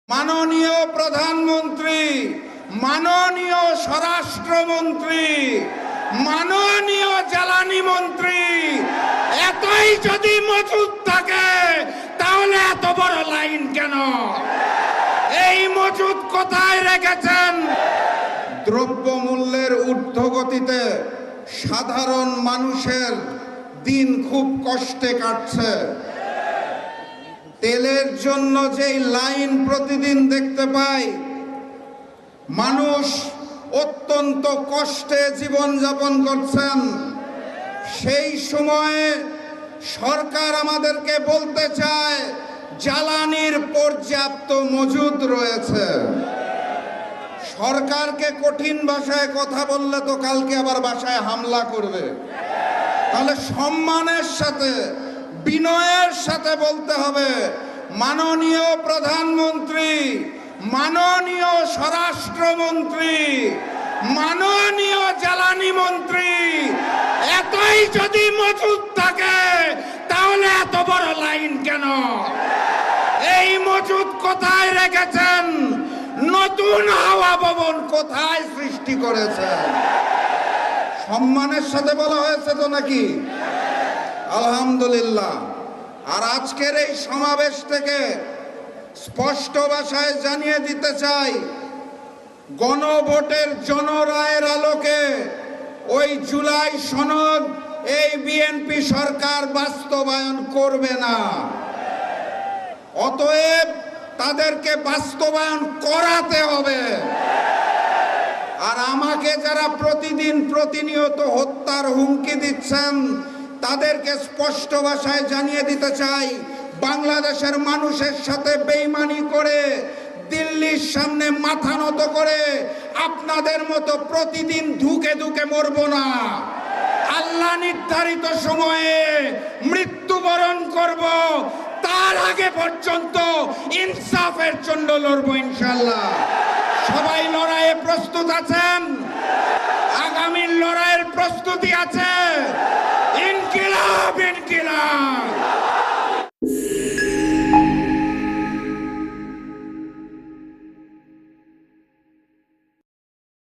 মাননীয় প্রধানমন্ত্রী, মাননীয় স্বরাষ্ট্রমন্ত্রী, মাননীয় জ্বালানি মন্ত্রী এতই যদি মজুদ থাকে তাহলে এত বড় লাইন কেন? এই মজুদ কোথায় রেখেছেন? দ্রব্যমূল্যের ঊর্ধ্বগতিতে সাধারণ মানুষের দিন খুব কষ্টে কাটছে। তেলের জন্য যেই লাইন প্রতিদিন দেখতে পাই, মানুষ অত্যন্ত কষ্টে জীবনযাপন করছেন। সেই সময়ে সরকার আমাদেরকে বলতে চায় জ্বালানির পর্যাপ্ত মজুদ রয়েছে। সরকারকে কঠিন ভাষায় কথা বললে তো কালকে আবার বাসায় হামলা করবে। তাহলে সম্মানের সাথে, বিনয়ের সাথে বলতে হবে, মাননীয় প্রধানমন্ত্রী, মাননীয় স্বরাষ্ট্রমন্ত্রী, মাননীয় জ্বালানি মন্ত্রী এতই যদি মজুদ থাকে তাহলে এত বড় লাইন কেন? এই মজুদ কোথায় রেখেছেন? নতুন হাওয়া ভবন কোথায় সৃষ্টি করেছেন? সম্মানের সাথে বলা হয়েছে তো নাকি? আলহামদুলিল্লাহ। আর আজকের এই সমাবেশ থেকে স্পষ্ট ভাষায় জানিয়ে দিতে চাই, গণভোটের জনরায়ের আলোকে ওই জুলাই সনদ এই বিএনপি সরকার বাস্তবায়ন করবে না। অতএব তাদেরকে বাস্তবায়ন করাতে হবে। আর আমাকে যারা প্রতিদিন প্রতিনিয়ত হত্যার হুমকি দিচ্ছেন তাদেরকে স্পষ্ট ভাষায় জানিয়ে দিতে চাই, বাংলাদেশের মানুষের সাথে বেইমানি করে, দিল্লির সামনে মাথা নত করে আপনাদের মতো প্রতিদিন ধুকে ধুকে মরব না। আল্লাহ নির্ধারিত সময়ে মৃত্যুবরণ করব, তার আগে পর্যন্ত ইনসাফের জন্য লড়বো ইনশাআল্লাহ। সবাই লড়াইয়ে প্রস্তুত আছেন? আগামী লড়াইয়ের প্রস্তুতি আছে?